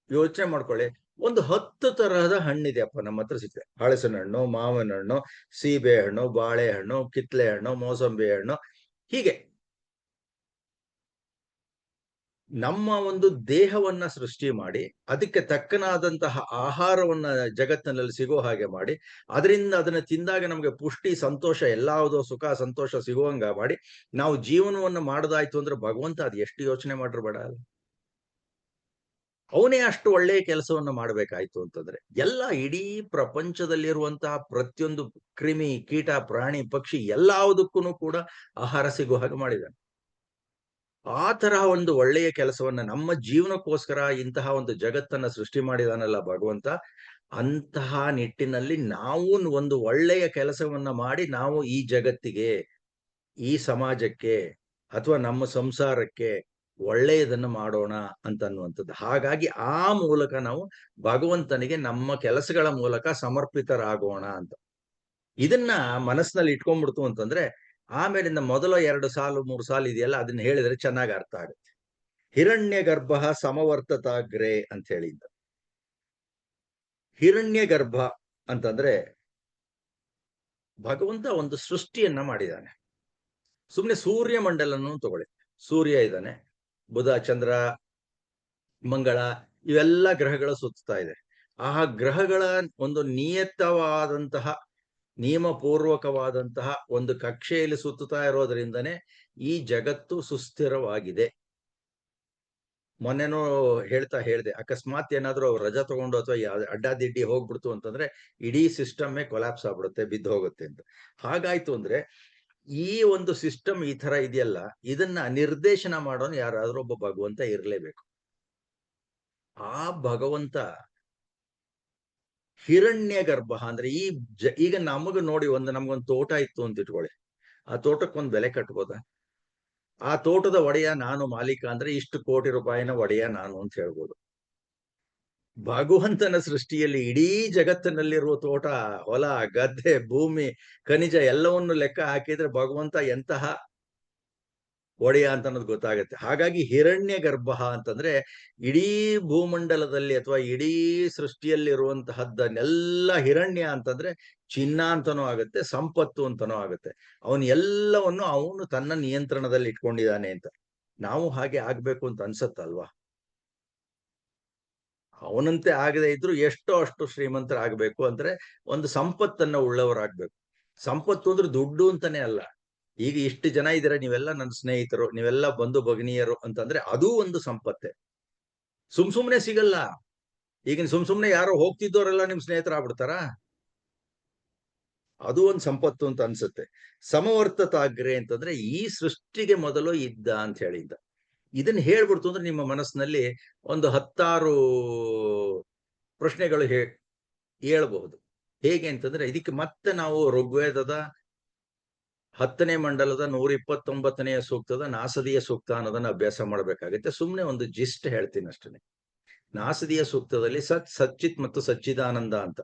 ಯೋಚನೆ ಮಾಡ್ಕೊಳ್ಳಿ. ಒಂದು 10 ತರಹದ ಹಣ್ಣಿದೆಯಪ್ಪ ನಮ್ಮ ಹತ್ರ ಸಿಗ್ತದೆ. ಹಲಸಿನ ಹಣ್ಣು, ಮಾವಿನ ಹಣ್ಣು, ಸೀಬೆ ಹಣ್ಣು, ಬಾಳೆಹಣ್ಣು, ಕಿತ್ಲೆ ಹಣ್ಣು, ಮೋಸಂಬಿ ಹಣ್ಣು, ಹೀಗೆ ನಮ್ಮ ಒಂದು ದೇಹವನ್ನ ಸೃಷ್ಟಿ ಮಾಡಿ ಅದಕ್ಕೆ ತಕ್ಕನಾದಂತಹ ಆಹಾರವನ್ನ ಜಗತ್ತಿನಲ್ಲಿ ಸಿಗೋ ಹಾಗೆ ಮಾಡಿ, ಅದರಿಂದ ಅದನ್ನ ತಿಂದಾಗ ನಮಗೆ ಪುಷ್ಟಿ, ಸಂತೋಷ, ಎಲ್ಲಾವುದೋ ಸುಖ ಸಂತೋಷ ಸಿಗುವಂಗ ಮಾಡಿ ನಾವು ಜೀವನವನ್ನು ಮಾಡದಾಯ್ತು ಅಂದ್ರೆ ಭಗವಂತ ಅದು ಎಷ್ಟು ಯೋಚನೆ ಮಾಡಿರ್ಬೇಡ. ಅವನೇ ಅಷ್ಟು ಒಳ್ಳೆಯ ಕೆಲಸವನ್ನ ಮಾಡ್ಬೇಕಾಯ್ತು ಅಂತಂದ್ರೆ, ಎಲ್ಲ ಇಡೀ ಪ್ರಪಂಚದಲ್ಲಿರುವಂತಹ ಪ್ರತಿಯೊಂದು ಕ್ರಿಮಿ, ಕೀಟ, ಪ್ರಾಣಿ, ಪಕ್ಷಿ ಎಲ್ಲದಕ್ಕೂ ಕೂಡ ಆಹಾರ ಸಿಗುವ ಹಾಗೆ ಮಾಡಿದ್ದಾನೆ. ಆ ತರಹ ಒಂದು ಒಳ್ಳೆಯ ಕೆಲಸವನ್ನ ನಮ್ಮ ಜೀವನಕ್ಕೋಸ್ಕರ ಇಂತಹ ಒಂದು ಜಗತ್ತನ್ನ ಸೃಷ್ಟಿ ಮಾಡಿದಾನಲ್ಲ ಭಗವಂತ. ಅಂತಹ ನಿಟ್ಟಿನಲ್ಲಿ ನಾವು ಒಂದು ಒಳ್ಳೆಯ ಕೆಲಸವನ್ನ ಮಾಡಿ ನಾವು ಈ ಜಗತ್ತಿಗೆ, ಈ ಸಮಾಜಕ್ಕೆ ಅಥವಾ ನಮ್ಮ ಸಂಸಾರಕ್ಕೆ ಒಳ್ಳೆಯದನ್ನು ಮಾಡೋಣ ಅಂತನ್ನುವಂಥದ್ದು. ಹಾಗಾಗಿ ಆ ಮೂಲಕ ನಾವು ಭಗವಂತನಿಗೆ ನಮ್ಮ ಕೆಲಸಗಳ ಮೂಲಕ ಸಮರ್ಪಿತರಾಗೋಣ ಅಂತ. ಇದನ್ನ ಮನಸ್ಸಿನಲ್ಲಿ ಇಟ್ಕೊಂಡ್ಬಿಡ್ತು ಅಂತಂದ್ರೆ, ಆಮೇಲಿಂದ ಮೊದಲ 2 ಸಾಲು 3 ಸಾಲು ಇದೆಯಲ್ಲ, ಅದನ್ನ ಹೇಳಿದ್ರೆ ಚೆನ್ನಾಗಿ ಅರ್ಥ ಆಗುತ್ತೆ. ಹಿರಣ್ಯ ಗರ್ಭ ಸಮವರ್ತತಾಗ್ರೆ ಅಂತ ಹೇಳಿ. ಹಿರಣ್ಯ ಗರ್ಭ ಅಂತಂದ್ರೆ ಭಗವಂತ ಒಂದು ಸೃಷ್ಟಿಯನ್ನ ಮಾಡಿದ್ದಾನೆ. ಸುಮ್ನೆ ಸೂರ್ಯ ಮಂಡಲನ್ನು ತಗೊಳ್ಳಿ. ಸೂರ್ಯ ಇದ್ದಾನೆ, ಬುಧ, ಚಂದ್ರ, ಮಂಗಳ, ಇವೆಲ್ಲ ಗ್ರಹಗಳು ಸುತ್ತಾ ಇದೆ. ಆ ಗ್ರಹಗಳ ಒಂದು ನಿಯತವಾದಂತಹ ನಿಯಮಪೂರ್ವಕವಾದಂತಹ ಒಂದು ಕಕ್ಷೆಯಲ್ಲಿ ಸುತ್ತುತ್ತಾ ಇರೋದ್ರಿಂದನೇ ಈ ಜಗತ್ತು ಸುಸ್ಥಿರವಾಗಿದೆ. ಮೊನ್ನೆನೂ ಹೇಳ್ದೆ, ಅಕಸ್ಮಾತ್ ಏನಾದ್ರು ಅವ್ರು ರಜಾ ತಗೊಂಡು ಅಥವಾ ಅಡ್ಡಾದಿಡ್ಡಿ ಹೋಗ್ಬಿಡ್ತು ಅಂತಂದ್ರೆ ಇಡೀ ಸಿಸ್ಟಮ್ಮೇ ಕೊಲ್ಯಾಪ್ಸ್ ಆಗ್ಬಿಡುತ್ತೆ, ಬಿದ್ದು ಹೋಗುತ್ತೆ ಅಂತ. ಹಾಗಾಯ್ತು ಅಂದ್ರೆ ಈ ಒಂದು ಸಿಸ್ಟಮ್ ಈ ತರ ಇದೆಯಲ್ಲ, ಇದನ್ನ ನಿರ್ದೇಶನ ಮಾಡೋನು ಯಾರಾದ್ರೂ ಒಬ್ಬ ಭಗವಂತ ಇರಲೇಬೇಕು. ಆ ಭಗವಂತ ಹಿರಣ್ಯ ಗರ್ಭ ಅಂದ್ರೆ ಈಗ ನಮಗ ನೋಡಿ ನಮ್ಗೊಂದು ತೋಟ ಇತ್ತು ಅಂತ ಇಟ್ಕೊಳ್ಳಿ, ಆ ತೋಟಕ್ಕೊಂದು ಬೆಲೆ ಕಟ್ಬೋದ? ಆ ತೋಟದ ಒಡೆಯ ನಾನು, ಮಾಲೀಕ ಅಂದ್ರೆ ಇಷ್ಟು ಕೋಟಿ ರೂಪಾಯಿನ ಒಡೆಯ ನಾನು ಅಂತ ಹೇಳ್ಬೋದು. ಭಗವಂತನ ಸೃಷ್ಟಿಯಲ್ಲಿ ಇಡೀ ಜಗತ್ತಿನಲ್ಲಿರುವ ತೋಟ, ಹೊಲ, ಗದ್ದೆ, ಭೂಮಿ, ಖನಿಜ ಎಲ್ಲವನ್ನು ಲೆಕ್ಕ ಹಾಕಿದ್ರೆ ಭಗವಂತ ಎಂತಹ ಒಡೆಯ ಅಂತ ಅನ್ನೋದು ಗೊತ್ತಾಗುತ್ತೆ. ಹಾಗಾಗಿ ಹಿರಣ್ಯ ಗರ್ಭ ಅಂತಂದ್ರೆ ಇಡೀ ಭೂಮಂಡಲದಲ್ಲಿ ಅಥವಾ ಇಡೀ ಸೃಷ್ಟಿಯಲ್ಲಿರುವಂತಹದ್ದನ್ನೆಲ್ಲ ಹಿರಣ್ಯ ಅಂತಂದ್ರೆ ಚಿನ್ನ ಅಂತನೂ ಆಗುತ್ತೆ, ಸಂಪತ್ತು ಅಂತನೂ ಆಗುತ್ತೆ. ಅವನು ಎಲ್ಲವನ್ನು ಅವನು ತನ್ನ ನಿಯಂತ್ರಣದಲ್ಲಿ ಇಟ್ಕೊಂಡಿದ್ದಾನೆ ಅಂತ. ನಾವು ಹಾಗೆ ಆಗ್ಬೇಕು ಅಂತ ಅನ್ಸತ್ತಲ್ವಾ? ಅವನಂತೆ ಆಗದೆ ಇದ್ರು ಎಷ್ಟೋ ಅಷ್ಟು ಶ್ರೀಮಂತರಾಗಬೇಕು ಅಂದ್ರೆ ಒಂದು ಸಂಪತ್ತನ್ನ ಉಳ್ಳವರಾಗ್ಬೇಕು. ಸಂಪತ್ತು ಅಂದ್ರೆ ದುಡ್ಡು ಅಂತಾನೆ ಅಲ್ಲ. ಈಗ ಇಷ್ಟು ಜನ ಇದ್ದೀರಾ, ನೀವೆಲ್ಲ ನನ್ನ ಸ್ನೇಹಿತರು, ನೀವೆಲ್ಲ ಬಂಧು ಭಗಿನಿಯರು ಅಂತಂದ್ರೆ ಅದೂ ಒಂದು ಸಂಪತ್ತೆ. ಸುಮ್ನೆ ಸಿಗಲ್ಲ. ಈಗ ಸುಮ್ನೆ ಯಾರೋ ಹೋಗ್ತಿದ್ದವರೆಲ್ಲ ನಿಮ್ ಸ್ನೇಹಿತರಾಗ್ಬಿಡ್ತಾರ? ಅದು ಒಂದು ಸಂಪತ್ತು ಅಂತ ಅನ್ಸುತ್ತೆ. ಸಮವರ್ತತಾಗ್ರೆ ಅಂತಂದ್ರೆ ಈ ಸೃಷ್ಟಿಗೆ ಮೊದಲು ಇದ್ದ ಅಂತ ಹೇಳಿದ್ದ. ಇದನ್ನ ಹೇಳ್ಬಿಡ್ತು ಅಂದ್ರೆ ನಿಮ್ಮ ಮನಸ್ಸಿನಲ್ಲಿ ಒಂದು 10 ಪ್ರಶ್ನೆಗಳು ಹೇಳ್ಬಹುದು. ಹೇಗೆ ಅಂತಂದ್ರೆ ಇದಕ್ಕೆ ಮತ್ತೆ ನಾವು ಋಗ್ವೇದದ 10ನೇ ಮಂಡಲದ 129ನೇ ಸೂಕ್ತದ ನಾಸದಿಯ ಸೂಕ್ತ ಅನ್ನೋದನ್ನ ಅಭ್ಯಾಸ ಮಾಡಬೇಕಾಗುತ್ತೆ. ಸುಮ್ನೆ ಒಂದು ಜಿಸ್ಟ್ ಹೇಳ್ತೀನಿ ಅಷ್ಟೇ. ನಾಸದಿಯ ಸೂಕ್ತದಲ್ಲಿ ಸಚ್ಚಿತ್ ಮತ್ತು ಸಚ್ಚಿದಾನಂದ ಅಂತ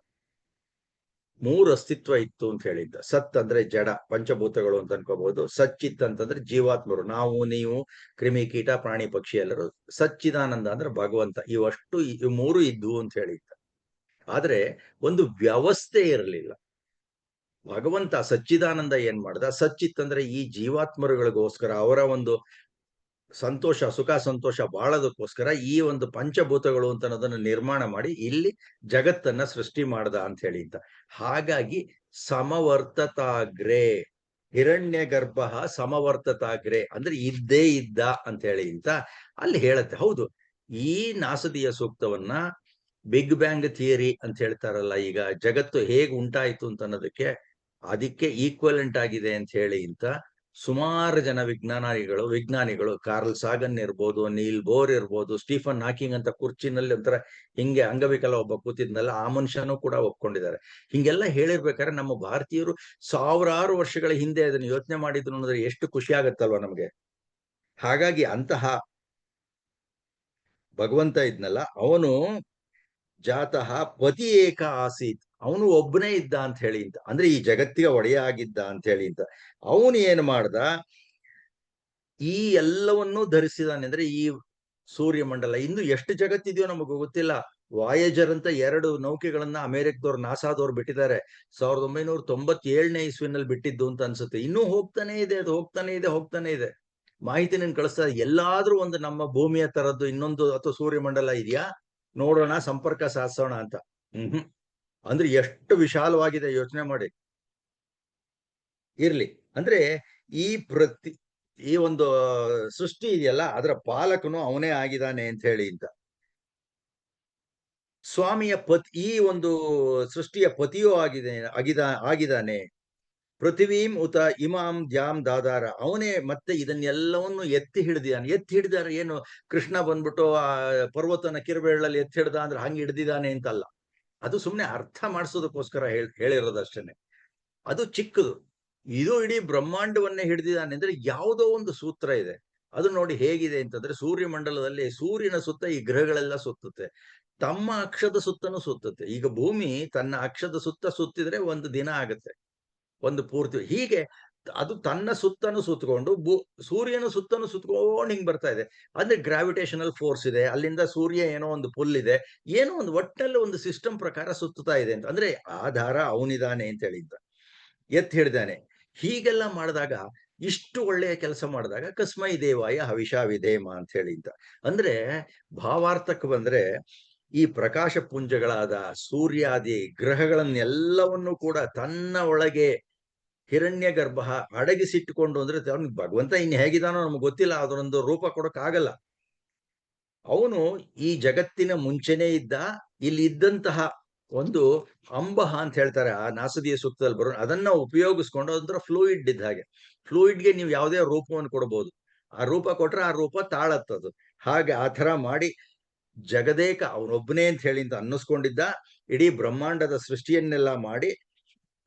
3 ಅಸ್ತಿತ್ವ ಇತ್ತು ಅಂತ ಹೇಳಿದ್ದ. ಸತ್ ಅಂದ್ರೆ ಜಡ, ಪಂಚಭೂತಗಳು ಅಂತ ಅನ್ಕೋಬಹುದು. ಸಚ್ಚಿತ್ ಅಂತಂದ್ರೆ ಜೀವಾತ್ಮರು, ನಾವು, ನೀವು, ಕ್ರಿಮಿ, ಕೀಟ, ಪ್ರಾಣಿ, ಪಕ್ಷಿ ಎಲ್ಲರೂ. ಸಚ್ಚಿದಾನಂದ ಅಂದ್ರೆ ಭಗವಂತ. ಇವು 3 ಇದ್ವು ಅಂತ ಹೇಳಿದ್ದ. ಆದ್ರೆ ಒಂದು ವ್ಯವಸ್ಥೆ ಇರಲಿಲ್ಲ. ಭಗವಂತ ಸಚ್ಚಿದಾನಂದ ಏನ್ ಮಾಡ್ದ? ಸಚ್ಚಿತ್ ಅಂದ್ರೆ ಈ ಜೀವಾತ್ಮರುಗಳಿಗೋಸ್ಕರ ಅವರ ಒಂದು ಸಂತೋಷ, ಸುಖ ಸಂತೋಷ ಬಾಳೋದಕ್ಕೋಸ್ಕರ ಈ ಒಂದು ಪಂಚಭೂತಗಳು ಅಂತ ಅನ್ನೋದನ್ನ ನಿರ್ಮಾಣ ಮಾಡಿ ಇಲ್ಲಿ ಜಗತ್ತನ್ನ ಸೃಷ್ಟಿ ಮಾಡ್ದ ಅಂತ ಹೇಳಿ ಅಂತ. ಹಾಗಾಗಿ ಸಮವರ್ತತಾಗ್ರೆ, ಹಿರಣ್ಯ ಗರ್ಭ ಸಮವರ್ತತಾಗ್ರೆ ಅಂದ್ರೆ ಇದ್ದೇ ಇದ್ದ ಅಂತ ಹೇಳಿ ಅಂತ ಅಲ್ಲಿ ಹೇಳತ್ತೆ. ಹೌದು, ಈ ನಾಸದಿಯ ಸೂಕ್ತವನ್ನ ಬಿಗ್ ಬ್ಯಾಂಗ್ ಥಿಯರಿ ಅಂತ ಹೇಳ್ತಾರಲ್ಲ, ಈಗ ಜಗತ್ತು ಹೇಗೆ ಉಂಟಾಯಿತು ಅಂತ ಅನ್ನೋದಕ್ಕೆ ಅದಕ್ಕೆ ಈಕ್ವಲೆಂಟ್ ಆಗಿದೆ ಅಂತ ಹೇಳಿ ಅಂತ ಸುಮಾರು ಜನ ವಿಜ್ಞಾನಿಗಳು ಕಾರ್ಲ್ ಸಾಗನ್ ಇರ್ಬೋದು, ನೀಲ್ ಬೋರ್ ಇರ್ಬೋದು, ಸ್ಟೀಫನ್ ಹಾಕಿಂಗ್ ಅಂತ ಕುರ್ಚಿನಲ್ಲಿ ಒಂಥರ ಹಿಂಗೆ ಅಂಗವಿಕಲ ಒಬ್ಬ ಕೂತಿದ್ನಲ್ಲ, ಆ ಮನುಷ್ಯನೂ ಕೂಡ ಒಪ್ಕೊಂಡಿದ್ದಾರೆ. ಹಿಂಗೆಲ್ಲ ಹೇಳಿರ್ಬೇಕಾದ್ರೆ ನಮ್ಮ ಭಾರತೀಯರು ಸಾವಿರಾರು ವರ್ಷಗಳ ಹಿಂದೆ ಅದನ್ನು ಯೋಚನೆ ಮಾಡಿದ್ರು ಅನ್ನೋದ್ರೆ ಎಷ್ಟು ಖುಷಿ ಆಗತ್ತಲ್ವ ನಮ್ಗೆ. ಹಾಗಾಗಿ ಅಂತಹ ಭಗವಂತ ಇದ್ನಲ್ಲ, ಅವನು ಜಾತಃ ಪತಿ ಏಕ ಆಸೀತ್, ಅವನು ಒಬ್ಬನೇ ಇದ್ದ ಅಂತ ಹೇಳಿ ಅಂತ. ಅಂದ್ರೆ ಈ ಜಗತ್ತಿಗೆ ಒಡೆಯ ಆಗಿದ್ದ ಅಂತ ಹೇಳಿ ಅಂತ. ಅವನು ಏನ್ ಮಾಡ್ದ? ಈ ಎಲ್ಲವನ್ನೂ ಧರಿಸಿದಾನೆ. ಅಂದ್ರೆ ಈ ಸೂರ್ಯಮಂಡಲ ಇನ್ನು ಎಷ್ಟು ಜಗತ್ತಿದೆಯೋ ನಮಗೆ ಗೊತ್ತಿಲ್ಲ. ವಾಯೇಜರ್ ಅಂತ 2 ನೌಕೆಗಳನ್ನ ಅಮೆರಿಕದವ್ರು, ನಾಸಾದವ್ರು ಬಿಟ್ಟಿದ್ದಾರೆ. 1997ನೇ ಇಸ್ವಿನಲ್ಲಿ ಬಿಟ್ಟಿದ್ದು ಅಂತ ಅನ್ಸುತ್ತೆ. ಇನ್ನೂ ಹೋಗ್ತಾನೆ ಇದೆ, ಅದು ಹೋಗ್ತಾನೆ ಇದೆ. ಮಾಹಿತಿ ನಾನು ಕಳಿಸ್ತಾ, ಎಲ್ಲಾದ್ರೂ ಒಂದು ನಮ್ಮ ಭೂಮಿಯ ತರದ್ದು ಇನ್ನೊಂದು ಅಥವಾ ಸೂರ್ಯಮಂಡಲ ಇದೆಯಾ ನೋಡೋಣ, ಸಂಪರ್ಕ ಸಾಧಿಸೋಣ ಅಂತ. ಅಂದ್ರೆ ಎಷ್ಟು ವಿಶಾಲವಾಗಿದೆ ಯೋಚನೆ ಮಾಡಿ. ಇರ್ಲಿ, ಅಂದ್ರೆ ಈ ಒಂದು ಸೃಷ್ಟಿ ಇದೆಯಲ್ಲ, ಅದರ ಪಾಲಕನು ಅವನೇ ಆಗಿದ್ದಾನೆ ಅಂತ ಹೇಳಿ ಅಂತ. ಸ್ವಾಮಿಯ ಈ ಒಂದು ಸೃಷ್ಟಿಯ ಪತಿಯೂ ಆಗಿದ್ದಾನೆ. ಪೃಥ್ವೀಂ ಉತ ಇಮಾಂ ದ್ಯಾಂ ದಾದಾರ, ಅವನೇ ಮತ್ತೆ ಇದನ್ನೆಲ್ಲವನ್ನು ಎತ್ತಿ ಹಿಡಿದಾರೆ. ಏನು ಕೃಷ್ಣ ಬಂದ್ಬಿಟ್ಟು ಆ ಪರ್ವತನ ಕಿರುಬೆರಳಲ್ಲಿ ಎತ್ತಿ ಹಿಡ್ದ ಅಂದ್ರೆ ಹಂಗೆ ಹಿಡ್ದಿದ್ದಾನೆ ಅಂತಲ್ಲ. ಅದು ಸುಮ್ನೆ ಅರ್ಥ ಮಾಡಿಸೋದಕ್ಕೋಸ್ಕರ ಹೇಳಿರೋದಷ್ಟೇನೆ. ಅದು ಚಿಕ್ಕದು. ಇದು ಇಡೀ ಬ್ರಹ್ಮಾಂಡವನ್ನೇ ಹಿಡಿದಿದ್ದಾನೆ ಅಂದ್ರೆ ಯಾವುದೋ ಒಂದು ಸೂತ್ರ ಇದೆ. ಅದು ನೋಡಿ ಹೇಗಿದೆ ಅಂತಂದ್ರೆ, ಸೂರ್ಯಮಂಡಲದಲ್ಲಿ ಸೂರ್ಯನ ಸುತ್ತ ಈ ಗ್ರಹಗಳೆಲ್ಲ ಸುತ್ತುತ್ತೆ, ತಮ್ಮ ಅಕ್ಷದ ಸುತ್ತನೂ ಸುತ್ತುತ್ತೆ. ಈಗ ಭೂಮಿ ತನ್ನ ಅಕ್ಷದ ಸುತ್ತ ಸುತ್ತಿದ್ರೆ ಒಂದು ದಿನ ಆಗುತ್ತೆ, ಒಂದು ಪೂರ್ತಿ. ಹೀಗೆ ಅದು ತನ್ನ ಸುತ್ತನೂ ಸುತ್ತಕೊಂಡು ಸೂರ್ಯನ ಸುತ್ತನೂ ಸುತ್ತಕೊಂಡು ಹಿಂಗ್ ಬರ್ತಾ ಇದೆ. ಅಂದ್ರೆ ಗ್ರಾವಿಟೇಷನಲ್ ಫೋರ್ಸ್ ಇದೆ, ಅಲ್ಲಿಂದ ಸೂರ್ಯ ಏನೋ ಒಂದು ಪುಲ್ ಇದೆ, ಏನೋ ಒಂದು ಒಟ್ಟಲ್ಲಿ ಒಂದು ಸಿಸ್ಟಮ್ ಪ್ರಕಾರ ಸುತ್ತುತ್ತಾ ಇದೆ ಅಂತ. ಅಂದ್ರೆ ಆಧಾರ ಅವನಿದಾನೆ ಅಂತ ಹೇಳಿದ್ದ, ಎತ್ ಹಿಡ್ದಾನೆ. ಹೀಗೆಲ್ಲ ಮಾಡಿದಾಗ, ಇಷ್ಟು ಒಳ್ಳೆಯ ಕೆಲಸ ಮಾಡಿದಾಗ ಕಸ್ಮೈ ದೇವಾಯ ಹವಿಷಾ ವಿಧೇಮ ಅಂತ ಹೇಳಿ ಅಂತ. ಅಂದ್ರೆ ಭಾವಾರ್ಥಕ್ಕೆ ಬಂದ್ರೆ, ಈ ಪ್ರಕಾಶ ಪುಂಜಗಳಾದ ಸೂರ್ಯಾದಿ ಗ್ರಹಗಳನ್ನೆಲ್ಲವನ್ನು ಕೂಡ ತನ್ನ ಒಳಗೆ ಹಿರಣ್ಯ ಗರ್ಭ ಅಡಗಿಸಿಟ್ಟುಕೊಂಡು ಅಂದ್ರೆ ಅವ್ನಿಗೆ ಭಗವಂತ ಇನ್ನು ಹೇಗಿದಾನೋ ನಮ್ಗೆ ಗೊತ್ತಿಲ್ಲ, ಅದರೊಂದು ರೂಪ ಕೊಡಕ್ಕಾಗಲ್ಲ. ಅವನು ಈ ಜಗತ್ತಿನ ಮುಂಚೆನೇ ಇದ್ದ. ಇಲ್ಲಿ ಇದ್ದಂತಹ ಒಂದು ಅಂಬಹ ಅಂತ ಹೇಳ್ತಾರೆ ಆ ನಾಸದಿಯ ಸೂಕ್ತದಲ್ಲಿ ಬರೋ, ಅದನ್ನ ಉಪಯೋಗಿಸ್ಕೊಂಡು ಅದೊಂಥರ ಫ್ಲೂಯಿಡ್ ಇದ್ದ ಹಾಗೆ. ಫ್ಲೂಯಿಡ್ಗೆ ನೀವು ಯಾವುದೇ ರೂಪವನ್ನು ಕೊಡಬಹುದು, ಆ ರೂಪ ಕೊಟ್ರೆ ಆ ರೂಪ ತಾಳತ್ತದು. ಹಾಗೆ ಆ ಥರ ಮಾಡಿ ಜಗದೇಕ ಅವನೊಬ್ಬನೇ ಅಂತ ಹೇಳಿ ಅಂತ ಅನ್ನಿಸ್ಕೊಂಡಿದ್ದ. ಇಡೀ ಬ್ರಹ್ಮಾಂಡದ ಸೃಷ್ಟಿಯನ್ನೆಲ್ಲ ಮಾಡಿ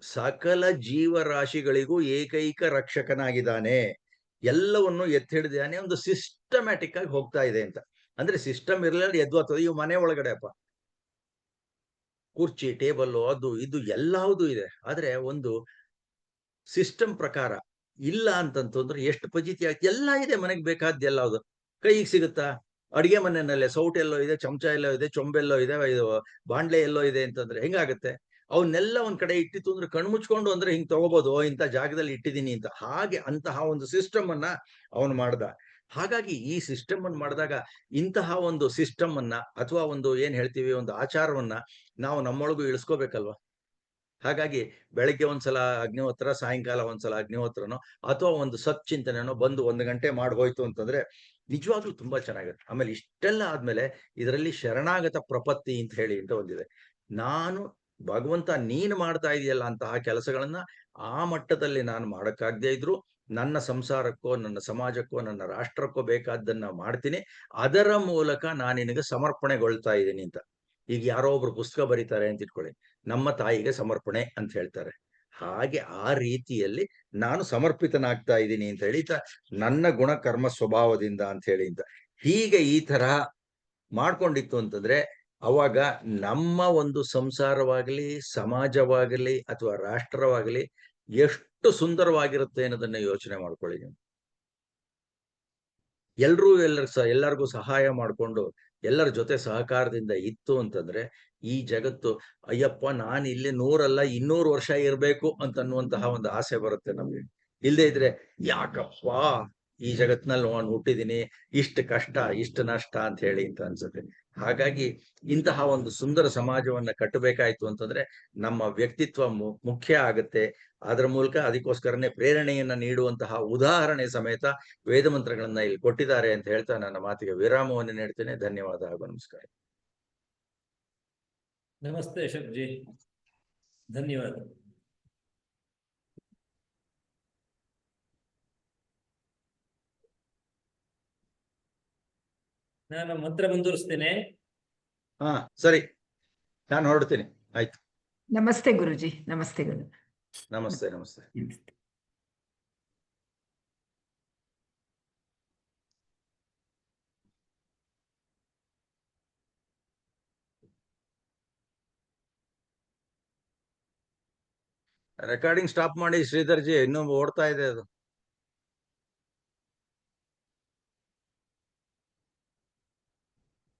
ಸಕಲ ಜೀವರಾಶಿಗಳಿಗೂ ಏಕೈಕ ರಕ್ಷಕನಾಗಿದ್ದಾನೆ, ಎಲ್ಲವನ್ನು ಎತ್ತಿ ಹಿಡಿದಾನೆ, ಒಂದು ಸಿಸ್ಟಮ್ಯಾಟಿಕ್ ಆಗಿ ಹೋಗ್ತಾ ಇದೆ ಅಂತ. ಅಂದ್ರೆ ಸಿಸ್ಟಮ್ ಇರಲಿಲ್ಲ ಎದ್ವಾಗ್ತದೆ. ಇವು ಮನೆ ಒಳಗಡೆ ಅಪ್ಪ ಕುರ್ಚಿ ಟೇಬಲ್ ಅದು ಇದು ಎಲ್ಲಾವುದು ಇದೆ, ಆದ್ರೆ ಒಂದು ಸಿಸ್ಟಮ್ ಪ್ರಕಾರ ಇಲ್ಲ ಅಂತಂತಂದ್ರೆ ಎಷ್ಟು ಫಜೀತಿ ಆಯ್ತು. ಎಲ್ಲ ಇದೆ ಮನೆಗೆ ಬೇಕಾದ ಎಲ್ಲವುದು ಕೈಗೆ ಸಿಗುತ್ತಾ. ಅಡಿಗೆ ಮನೆಯಲ್ಲೇ ಸೌಟ್ ಎಲ್ಲೋ ಇದೆ, ಚಮಚ ಎಲ್ಲೋ ಇದೆ, ಚೊಂಬೆಲ್ಲೋ ಇದೆ, ಇದು ಬಾಂಡ್ಲೆ ಎಲ್ಲೋ ಇದೆ ಅಂತಂದ್ರೆ ಹೆಂಗಾಗತ್ತೆ. ಅವನ್ನೆಲ್ಲ ಒಂದ್ ಕಡೆ ಇಟ್ಟಿತ್ತು ಅಂದ್ರೆ ಕಣ್ಮುಚ್ಕೊಂಡು ಅಂದ್ರೆ ಹಿಂಗ್ ತಗೋಬಹುದು, ಇಂಥ ಜಾಗದಲ್ಲಿ ಇಟ್ಟಿದ್ದೀನಿ ಅಂತ. ಹಾಗೆ ಅಂತಹ ಒಂದು ಸಿಸ್ಟಮ್ ಅನ್ನ ಅವನು ಮಾಡ್ದ. ಹಾಗಾಗಿ ಈ ಸಿಸ್ಟಮ್ ಅನ್ನು ಮಾಡಿದಾಗ ಇಂತಹ ಒಂದು ಸಿಸ್ಟಮ್ ಅನ್ನ ಅಥವಾ ಒಂದು ಏನ್ ಹೇಳ್ತೀವಿ ಒಂದು ಆಚಾರವನ್ನ ನಾವು ನಮ್ಮೊಳಗೂ ಇಳಿಸ್ಕೋಬೇಕಲ್ವಾ. ಹಾಗಾಗಿ ಬೆಳಗ್ಗೆ ಒಂದ್ಸಲ ಅಗ್ನಿಹೋತ್ರ, ಸಾಯಂಕಾಲ ಒಂದ್ಸಲ ಅಗ್ನಿಹೋತ್ರನೋ ಅಥವಾ ಒಂದು ಸತ್ಚಿಂತನೆನೋ ಬಂದು 1 ಗಂಟೆ ಮಾಡಿ ಹೋಯ್ತು ಅಂತಂದ್ರೆ ನಿಜವಾಗ್ಲೂ ತುಂಬಾ ಚೆನ್ನಾಗಿರುತ್ತೆ. ಆಮೇಲೆ ಇಷ್ಟೆಲ್ಲ ಆದ್ಮೇಲೆ ಇದರಲ್ಲಿ ಶರಣಾಗತ ಪ್ರಪತ್ತಿ ಅಂತ ಹೇಳಿ ಅಂತ ಒಂದಿದೆ. ನಾನು ಭಗವಂತ ನೀನು ಮಾಡ್ತಾ ಇದೆಯಲ್ಲ ಅಂತಹ ಕೆಲಸಗಳನ್ನ ಆ ಮಟ್ಟದಲ್ಲಿ ನಾನು ಮಾಡಕ್ಕಾಗದೇ ಇದ್ರು ನನ್ನ ಸಂಸಾರಕ್ಕೋ ನನ್ನ ಸಮಾಜಕ್ಕೋ ನನ್ನ ರಾಷ್ಟ್ರಕ್ಕೋ ಬೇಕಾದ್ದನ್ನ ಮಾಡ್ತೀನಿ, ಅದರ ಮೂಲಕ ನಾನು ನಿನಗೆ ಸಮರ್ಪಣೆಗೊಳ್ತಾ ಇದ್ದೀನಿ ಅಂತ. ಈಗ ಯಾರೋ ಒಬ್ರು ಪುಸ್ತಕ ಬರೀತಾರೆ ಅಂತ ಇಟ್ಕೊಳ್ಳಿ, ನಮ್ಮ ತಾಯಿಗೆ ಸಮರ್ಪಣೆ ಅಂತ ಹೇಳ್ತಾರೆ. ಹಾಗೆ ಆ ರೀತಿಯಲ್ಲಿ ನಾನು ಸಮರ್ಪಿತನಾಗ್ತಾ ಇದ್ದೀನಿ ಅಂತ ಹೇಳಿ ನನ್ನ ಗುಣ ಕರ್ಮ ಸ್ವಭಾವದಿಂದ ಅಂತ ಹೇಳಿ ಅಂತ ಹೀಗೆ ಈ ತರ ಮಾಡ್ಕೊಂಡಿತ್ತು ಅಂತಂದ್ರೆ ಅವಾಗ ನಮ್ಮ ಒಂದು ಸಂಸಾರವಾಗಲಿ ಸಮಾಜವಾಗಲಿ ಅಥವಾ ರಾಷ್ಟ್ರವಾಗಲಿ ಎಷ್ಟು ಸುಂದರವಾಗಿರುತ್ತೆ ಅನ್ನೋದನ್ನ ಯೋಚನೆ ಮಾಡ್ಕೊಳ್ಳಿ ನೀವು. ಎಲ್ಲರಿಗೂ ಸಹಾಯ ಮಾಡಿಕೊಂಡು ಎಲ್ಲರ ಜೊತೆ ಸಹಕಾರದಿಂದ ಇತ್ತು ಅಂತಂದ್ರೆ ಈ ಜಗತ್ತು ಅಯ್ಯಪ್ಪ ನಾನು ಇಲ್ಲಿ 100 ಅಲ್ಲ 200 ವರ್ಷ ಇರಬೇಕು ಅಂತ ಅನ್ನುವಂತಹ ಒಂದು ಆಸೆ ಬರುತ್ತೆ ನಮ್ಗೆ. ಇಲ್ಲದೆ ಇದ್ರೆ ಯಾಕಪ್ಪ ಈ ಜಗತ್ನಲ್ಲಿ ನಾನು ಹುಟ್ಟಿದೀನಿ, ಇಷ್ಟು ಕಷ್ಟ ಇಷ್ಟು ನಷ್ಟ ಅಂತ ಹೇಳಿ ಅಂತ ಅನ್ಸುತ್ತೆ. ಹಾಗಾಗಿ ಇಂತಹ ಒಂದು ಸುಂದರ ಸಮಾಜವನ್ನ ಕಟ್ಟಬೇಕಾಯ್ತು ಅಂತಂದ್ರೆ ನಮ್ಮ ವ್ಯಕ್ತಿತ್ವ ಮುಖ್ಯ ಆಗುತ್ತೆ. ಅದರ ಮೂಲಕ ಅದಕ್ಕೋಸ್ಕರನೇ ಪ್ರೇರಣೆಯನ್ನ ನೀಡುವಂತಹ ಉದಾಹರಣೆ ಸಮೇತ ವೇದ ಮಂತ್ರಗಳನ್ನ ಇಲ್ಲಿ ಕೊಟ್ಟಿದ್ದಾರೆ ಅಂತ ಹೇಳ್ತಾ ನನ್ನ ಮಾತಿಗೆ ವಿರಾಮವನ್ನು ನೀಡ್ತೇನೆ. ಧನ್ಯವಾದ ಹಾಗೂ ನಮಸ್ಕಾರ. ನಮಸ್ತೆ ಅಶೋಕ್ ಜಿ, ಧನ್ಯವಾದ. ನಾನು ಮಂತ್ರ ಮುಂದುವರಿಸ್ತೇನೆ. ಹಾ ಸರಿ, ನಾನು ಹೊರಡ್ತೀನಿ. ಆಯ್ತು. ನಮಸ್ತೆ ಗುರುಜಿ. ನಮಸ್ತೆ ಗುರು. ನಮಸ್ತೆ ನಮಸ್ತೆ. ರೆಕಾರ್ಡಿಂಗ್ ಸ್ಟಾಪ್ ಮಾಡಿ ಶ್ರೀಧರ್ ಜಿ, ಇನ್ನೂ ಓಡ್ತಾ ಇದೆ ಅದು.